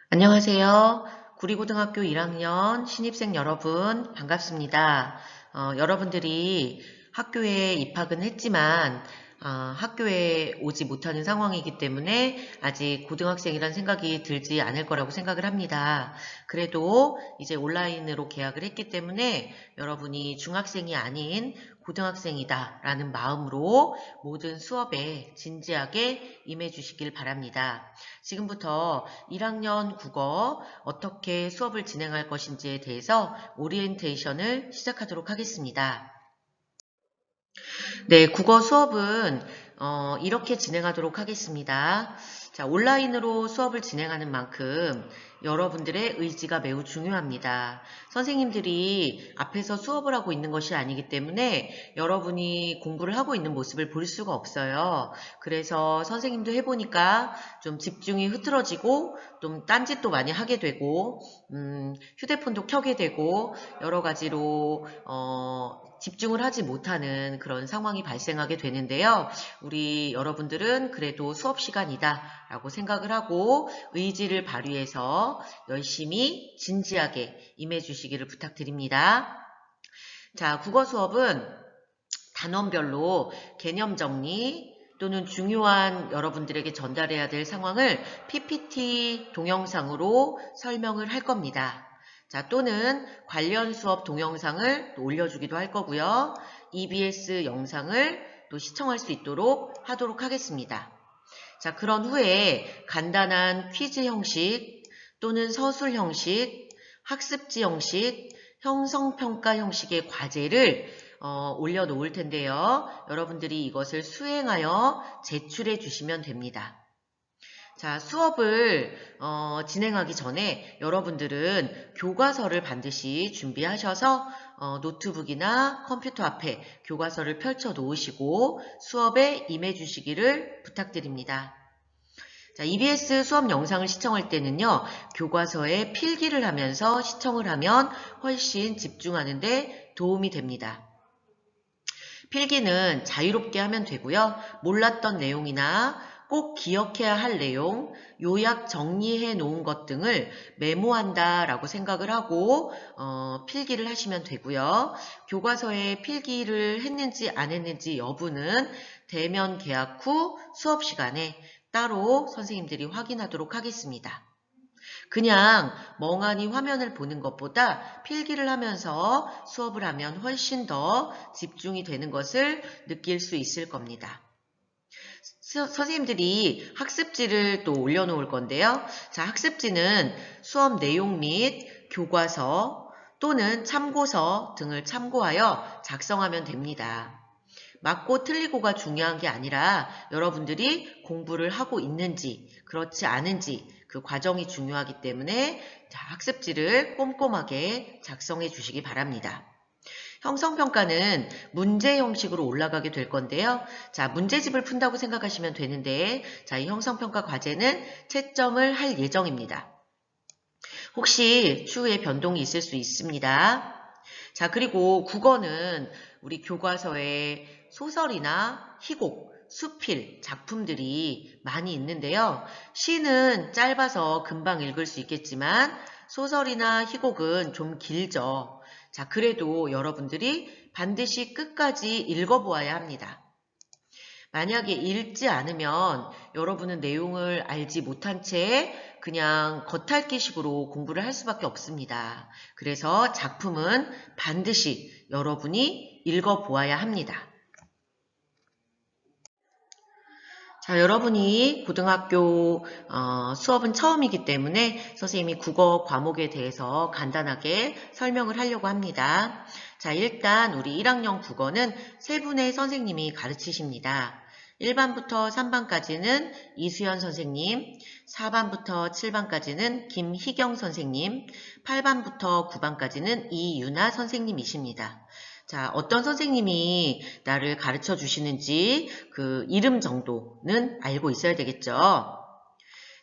안녕하세요. 구리고등학교 1학년 신입생 여러분 반갑습니다. 여러분들이 학교에 입학은 했지만 학교에 오지 못하는 상황이기 때문에 아직 고등학생이란 생각이 들지 않을 거라고 생각을 합니다. 그래도 이제 온라인으로 개학을 했기 때문에 여러분이 중학생이 아닌 고등학생이다 라는 마음으로 모든 수업에 진지하게 임해 주시길 바랍니다. 지금부터 1학년 국어 어떻게 수업을 진행할 것인지에 대해서 오리엔테이션을 시작하도록 하겠습니다. 네, 국어 수업은 이렇게 진행하도록 하겠습니다. 자, 온라인으로 수업을 진행하는 만큼 여러분들의 의지가 매우 중요합니다. 선생님들이 앞에서 수업을 하고 있는 것이 아니기 때문에 여러분이 공부를 하고 있는 모습을 볼 수가 없어요. 그래서 선생님도 해보니까 좀 집중이 흐트러지고 좀 딴짓도 많이 하게 되고 휴대폰도 켜게 되고 여러 가지로 집중을 하지 못하는 그런 상황이 발생하게 되는데요. 우리 여러분들은 그래도 수업 시간이다 라고 생각을 하고 의지를 발휘해서 열심히 진지하게 임해 주시기를 부탁드립니다. 자, 국어 수업은 단원별로 개념 정리 또는 중요한 여러분들에게 전달해야 될 상황을 PPT 동영상으로 설명을 할 겁니다. 자, 또는 관련 수업 동영상을 또 올려주기도 할 거고요. EBS 영상을 또 시청할 수 있도록 하도록 하겠습니다. 자, 그런 후에 간단한 퀴즈 형식 또는 서술 형식, 학습지 형식, 형성평가 형식의 과제를 올려놓을 텐데요. 여러분들이 이것을 수행하여 제출해 주시면 됩니다. 자, 수업을 진행하기 전에 여러분들은 교과서를 반드시 준비하셔서 노트북이나 컴퓨터 앞에 교과서를 펼쳐 놓으시고 수업에 임해 주시기를 부탁드립니다. 자, EBS 수업 영상을 시청할 때는요, 교과서에 필기를 하면서 시청을 하면 훨씬 집중하는데 도움이 됩니다. 필기는 자유롭게 하면 되고요. 몰랐던 내용이나 꼭 기억해야 할 내용, 요약 정리해 놓은 것 등을 메모한다라고 생각을 하고 필기를 하시면 되고요. 교과서에 필기를 했는지 안 했는지 여부는 대면 개학 후 수업 시간에 따로 선생님들이 확인하도록 하겠습니다. 그냥 멍하니 화면을 보는 것보다 필기를 하면서 수업을 하면 훨씬 더 집중이 되는 것을 느낄 수 있을 겁니다. 선생님들이 학습지를 또 올려놓을 건데요. 자, 학습지는 수업 내용 및 교과서 또는 참고서 등을 참고하여 작성하면 됩니다. 맞고 틀리고가 중요한 게 아니라 여러분들이 공부를 하고 있는지 그렇지 않은지 그 과정이 중요하기 때문에 학습지를 꼼꼼하게 작성해 주시기 바랍니다. 형성평가는 문제 형식으로 올라가게 될 건데요. 자, 문제집을 푼다고 생각하시면 되는데 자, 이 형성평가 과제는 채점을 할 예정입니다. 혹시 추후에 변동이 있을 수 있습니다. 자, 그리고 국어는 우리 교과서에 소설이나 희곡, 수필, 작품들이 많이 있는데요. 시는 짧아서 금방 읽을 수 있겠지만 소설이나 희곡은 좀 길죠. 자, 그래도 여러분들이 반드시 끝까지 읽어보아야 합니다. 만약에 읽지 않으면 여러분은 내용을 알지 못한 채 그냥 겉핥기식으로 공부를 할 수밖에 없습니다. 그래서 작품은 반드시 여러분이 읽어보아야 합니다. 자, 여러분이 고등학교 수업은 처음이기 때문에 선생님이 국어 과목에 대해서 간단하게 설명을 하려고 합니다. 자, 일단 우리 1학년 국어는 세 분의 선생님이 가르치십니다. 1반부터 3반까지는 이수연 선생님, 4반부터 7반까지는 김희경 선생님, 8반부터 9반까지는 이유나 선생님이십니다. 자, 어떤 선생님이 나를 가르쳐 주시는지 그 이름 정도는 알고 있어야 되겠죠.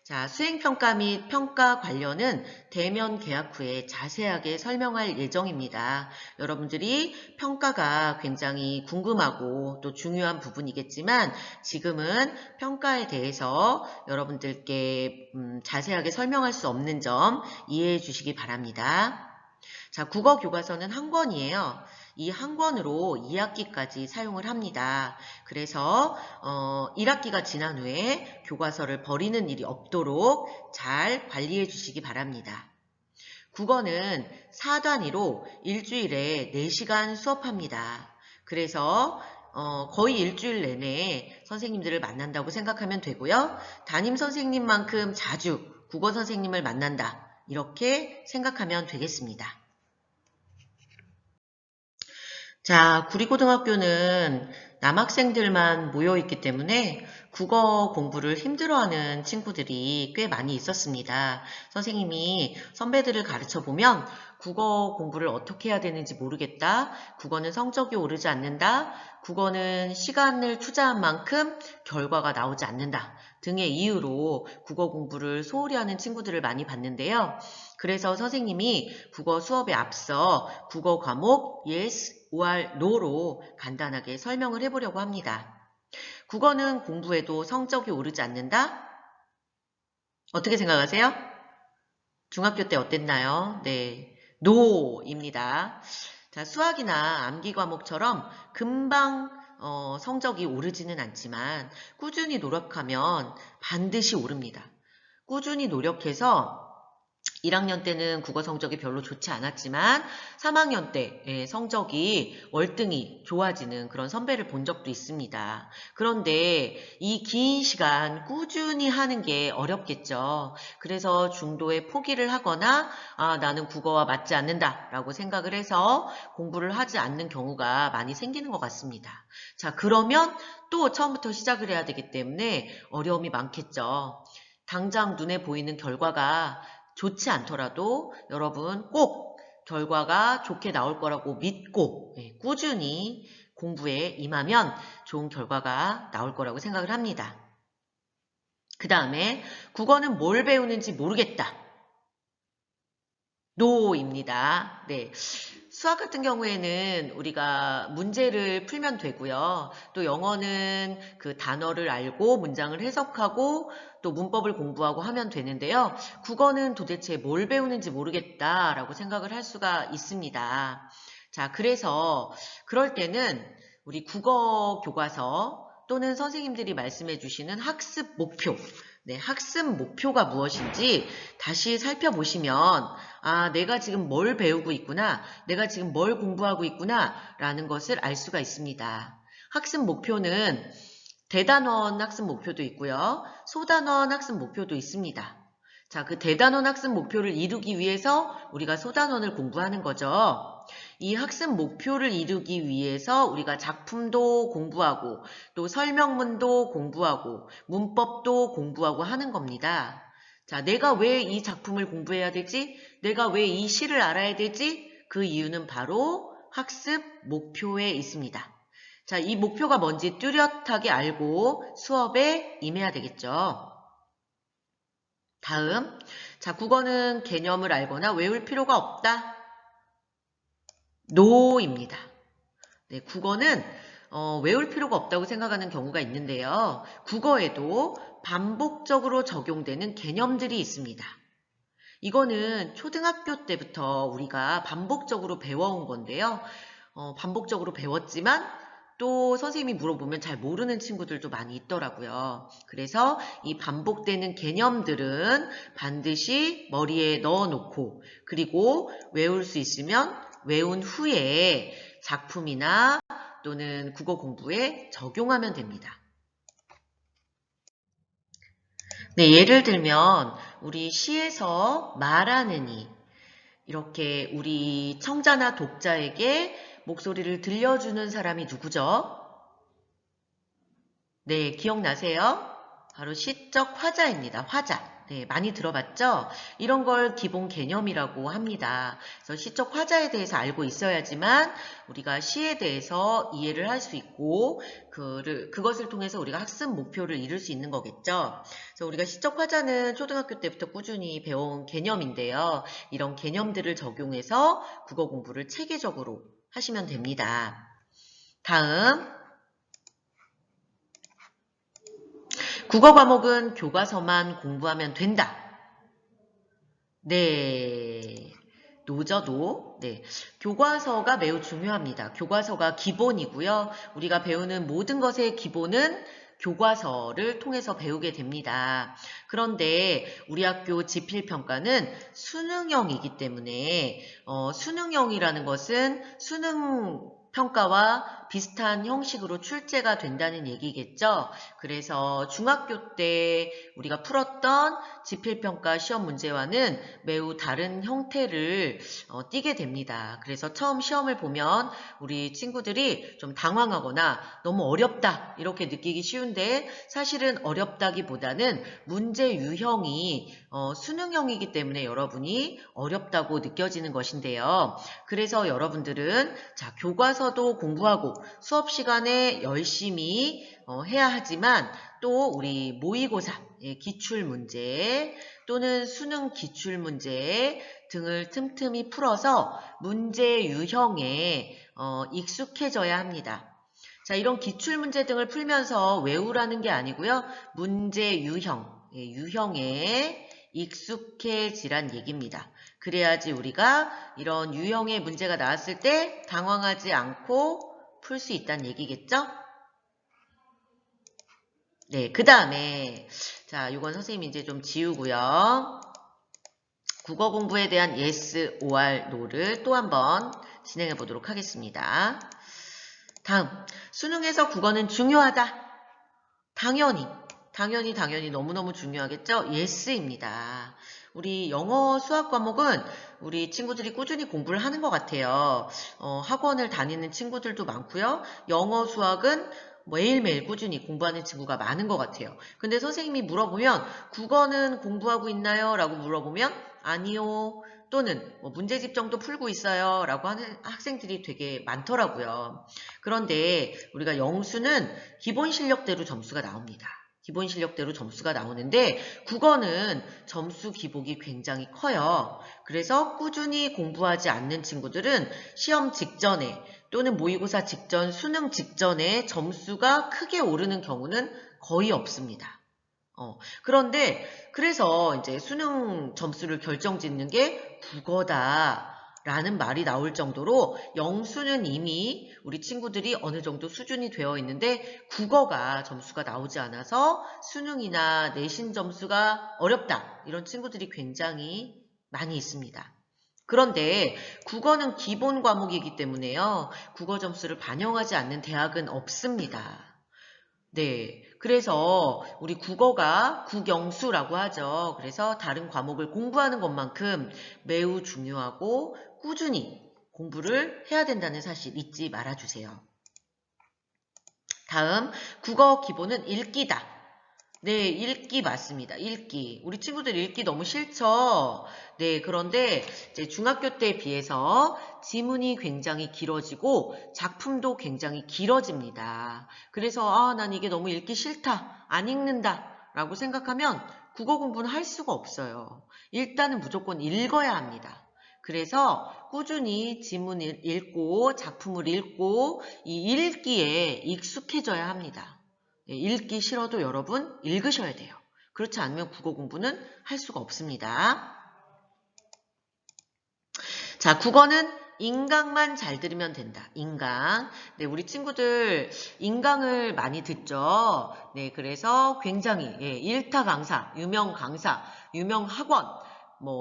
자, 수행평가 및 평가 관련은 대면 계약 후에 자세하게 설명할 예정입니다. 여러분들이 평가가 굉장히 궁금하고 또 중요한 부분이겠지만 지금은 평가에 대해서 여러분들께 자세하게 설명할 수 없는 점 이해해 주시기 바랍니다. 자, 국어 교과서는 한 권이에요. 이 한 권으로 2학기까지 사용을 합니다. 그래서 1학기가 지난 후에 교과서를 버리는 일이 없도록 잘 관리해 주시기 바랍니다. 국어는 4단위로 일주일에 4시간 수업합니다. 그래서 거의 일주일 내내 선생님들을 만난다고 생각하면 되고요. 담임 선생님만큼 자주 국어 선생님을 만난다. 이렇게 생각하면 되겠습니다. 자, 구리고등학교는 남학생들만 모여있기 때문에 국어 공부를 힘들어하는 친구들이 꽤 많이 있었습니다. 선생님이 선배들을 가르쳐보면 국어 공부를 어떻게 해야 되는지 모르겠다. 국어는 성적이 오르지 않는다. 국어는 시간을 투자한 만큼 결과가 나오지 않는다. 등의 이유로 국어 공부를 소홀히 하는 친구들을 많이 봤는데요. 그래서 선생님이 국어 수업에 앞서 국어 과목 yes, or no로 간단하게 설명을 해보려고 합니다. 국어는 공부해도 성적이 오르지 않는다? 어떻게 생각하세요? 중학교 때 어땠나요? 네, no입니다. 자, 수학이나 암기 과목처럼 금방 성적이 오르지는 않지만 꾸준히 노력하면 반드시 오릅니다. 꾸준히 노력해서 1학년 때는 국어 성적이 별로 좋지 않았지만 3학년 때 성적이 월등히 좋아지는 그런 선배를 본 적도 있습니다. 그런데 이 긴 시간 꾸준히 하는 게 어렵겠죠. 그래서 중도에 포기를 하거나 나는 국어와 맞지 않는다 라고 생각을 해서 공부를 하지 않는 경우가 많이 생기는 것 같습니다. 자, 그러면 또 처음부터 시작을 해야 되기 때문에 어려움이 많겠죠. 당장 눈에 보이는 결과가 좋지 않더라도 여러분 꼭 결과가 좋게 나올 거라고 믿고 꾸준히 공부에 임하면 좋은 결과가 나올 거라고 생각을 합니다. 그 다음에 국어는 뭘 배우는지 모르겠다. 노입니다. 네. 수학 같은 경우에는 우리가 문제를 풀면 되고요. 또 영어는 그 단어를 알고 문장을 해석하고 또 문법을 공부하고 하면 되는데요. 국어는 도대체 뭘 배우는지 모르겠다라고 생각을 할 수가 있습니다. 자, 그래서 그럴 때는 우리 국어 교과서 또는 선생님들이 말씀해 주시는 학습 목표, 네, 학습 목표가 무엇인지 다시 살펴보시면 내가 지금 뭘 배우고 있구나, 내가 지금 뭘 공부하고 있구나 라는 것을 알 수가 있습니다. 학습 목표는 대단원 학습 목표도 있고요. 소단원 학습 목표도 있습니다. 자, 그 대단원 학습 목표를 이루기 위해서 우리가 소단원을 공부하는 거죠. 이 학습 목표를 이루기 위해서 우리가 작품도 공부하고 또 설명문도 공부하고 문법도 공부하고 하는 겁니다. 자, 내가 왜 이 작품을 공부해야 되지? 내가 왜 이 시를 알아야 되지? 그 이유는 바로 학습 목표에 있습니다. 자, 이 목표가 뭔지 뚜렷하게 알고 수업에 임해야 되겠죠. 다음, 자, 국어는 개념을 알거나 외울 필요가 없다. 노입니다. 네, 국어는 외울 필요가 없다고 생각하는 경우가 있는데요. 국어에도 반복적으로 적용되는 개념들이 있습니다. 이거는 초등학교 때부터 우리가 반복적으로 배워온 건데요. 반복적으로 배웠지만 또 선생님이 물어보면 잘 모르는 친구들도 많이 있더라고요. 그래서 이 반복되는 개념들은 반드시 머리에 넣어놓고 그리고 외울 수 있으면 외운 후에 작품이나 또는 국어 공부에 적용하면 됩니다. 네, 예를 들면 우리 시에서 말하는 이 이렇게 우리 청자나 독자에게 목소리를 들려주는 사람이 누구죠? 네, 기억나세요? 바로 시적 화자입니다. 화자. 네, 많이 들어봤죠? 이런 걸 기본 개념이라고 합니다. 그래서 시적 화자에 대해서 알고 있어야지만 우리가 시에 대해서 이해를 할 수 있고 그것을 통해서 우리가 학습 목표를 이룰 수 있는 거겠죠. 그래서 우리가 시적 화자는 초등학교 때부터 꾸준히 배워온 개념인데요. 이런 개념들을 적용해서 국어 공부를 체계적으로 하시면 됩니다. 다음 국어 과목은 교과서만 공부하면 된다. 네. 노저도. 네. 교과서가 매우 중요합니다. 교과서가 기본이고요. 우리가 배우는 모든 것의 기본은 교과서를 통해서 배우게 됩니다. 그런데 우리 학교 지필평가는 수능형이기 때문에 수능형이라는 것은 수능 평가와 비슷한 형식으로 출제가 된다는 얘기겠죠. 그래서 중학교 때 우리가 풀었던 지필평가 시험 문제와는 매우 다른 형태를 띠게 됩니다. 그래서 처음 시험을 보면 우리 친구들이 좀 당황하거나 너무 어렵다 이렇게 느끼기 쉬운데 사실은 어렵다기보다는 문제 유형이 수능형이기 때문에 여러분이 어렵다고 느껴지는 것인데요. 그래서 여러분들은 자, 교과서도 공부하고 수업 시간에 열심히 해야 하지만 또 우리 모의고사, 기출문제 또는 수능 기출문제 등을 틈틈이 풀어서 문제 유형에 익숙해져야 합니다. 자, 이런 기출문제 등을 풀면서 외우라는 게 아니고요. 문제 유형에 익숙해지란 얘기입니다. 그래야지 우리가 이런 유형의 문제가 나왔을 때 당황하지 않고 풀 수 있다는 얘기겠죠? 네, 그 다음에 자, 이건 선생님이 이제 좀 지우고요. 국어 공부에 대한 yes, or, no를 또 한번 진행해 보도록 하겠습니다. 다음, 수능에서 국어는 중요하다. 당연히 너무너무 중요하겠죠? yes입니다. 우리 영어 수학 과목은 우리 친구들이 꾸준히 공부를 하는 것 같아요. 학원을 다니는 친구들도 많고요. 영어 수학은 매일매일 꾸준히 공부하는 친구가 많은 것 같아요. 근데 선생님이 물어보면 국어는 공부하고 있나요? 라고 물어보면 아니요. 또는 문제집 정도 풀고 있어요. 라고 하는 학생들이 되게 많더라고요. 그런데 우리가 영수는 기본 실력대로 점수가 나옵니다. 기본 실력대로 점수가 나오는데 국어는 점수 기복이 굉장히 커요. 그래서 꾸준히 공부하지 않는 친구들은 시험 직전에 또는 모의고사 직전, 수능 직전에 점수가 크게 오르는 경우는 거의 없습니다. 그런데 그래서 이제 수능 점수를 결정짓는 게 국어다. 라는 말이 나올 정도로 영수는 이미 우리 친구들이 어느 정도 수준이 되어 있는데 국어가 점수가 나오지 않아서 수능이나 내신 점수가 어렵다. 이런 친구들이 굉장히 많이 있습니다. 그런데 국어는 기본 과목이기 때문에요. 국어 점수를 반영하지 않는 대학은 없습니다. 네, 그래서 우리 국어가 국영수라고 하죠. 그래서 다른 과목을 공부하는 것만큼 매우 중요하고 꾸준히 공부를 해야 된다는 사실 잊지 말아주세요. 다음, 국어 기본은 읽기다. 네, 읽기 맞습니다. 읽기. 우리 친구들 읽기 너무 싫죠? 네, 그런데 이제 중학교 때에 비해서 지문이 굉장히 길어지고 작품도 굉장히 길어집니다. 그래서 난 이게 너무 읽기 싫다, 안 읽는다 라고 생각하면 국어 공부는 할 수가 없어요. 일단은 무조건 읽어야 합니다. 그래서 꾸준히 지문을 읽고 작품을 읽고 이 읽기에 익숙해져야 합니다. 읽기 싫어도 여러분 읽으셔야 돼요. 그렇지 않으면 국어 공부는 할 수가 없습니다. 자, 국어는 인강만 잘 들으면 된다. 인강. 네, 우리 친구들 인강을 많이 듣죠. 네, 그래서 굉장히 일타 강사, 유명 학원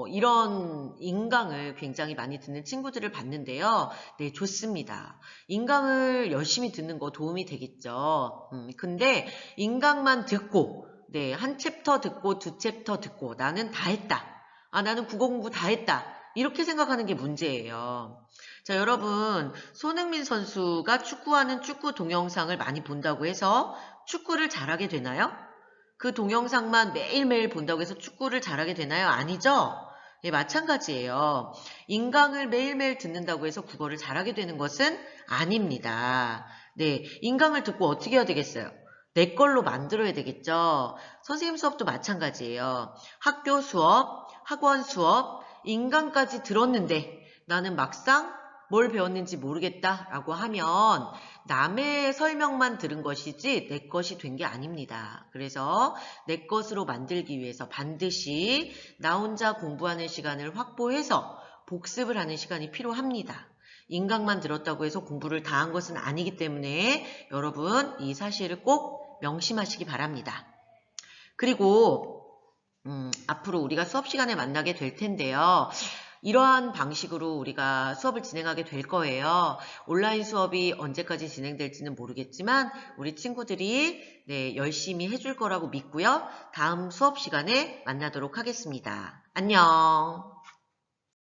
이런 인강을 굉장히 많이 듣는 친구들을 봤는데요. 네, 좋습니다. 인강을 열심히 듣는 거 도움이 되겠죠. 근데 인강만 듣고 네, 한 챕터 듣고 두 챕터 듣고 나는 다 했다. 나는 국어 공부 다 했다. 이렇게 생각하는 게 문제예요. 자, 여러분, 손흥민 선수가 축구하는 축구 동영상을 많이 본다고 해서 축구를 잘하게 되나요? 그 동영상만 매일매일 본다고 해서 축구를 잘하게 되나요? 아니죠? 예, 마찬가지예요. 인강을 매일매일 듣는다고 해서 국어를 잘하게 되는 것은 아닙니다. 네, 인강을 듣고 어떻게 해야 되겠어요? 내 걸로 만들어야 되겠죠? 선생님 수업도 마찬가지예요. 학교 수업, 학원 수업, 인강까지 들었는데 나는 막상 뭘 배웠는지 모르겠다라고 하면 남의 설명만 들은 것이지 내 것이 된 게 아닙니다. 그래서 내 것으로 만들기 위해서 반드시 나 혼자 공부하는 시간을 확보해서 복습을 하는 시간이 필요합니다. 인강만 들었다고 해서 공부를 다 한 것은 아니기 때문에 여러분 이 사실을 꼭 명심하시기 바랍니다. 그리고 앞으로 우리가 수업 시간에 만나게 될 텐데요. 이러한 방식으로 우리가 수업을 진행하게 될 거예요. 온라인 수업이 언제까지 진행될지는 모르겠지만 우리 친구들이 네, 열심히 해줄 거라고 믿고요. 다음 수업 시간에 만나도록 하겠습니다. 안녕.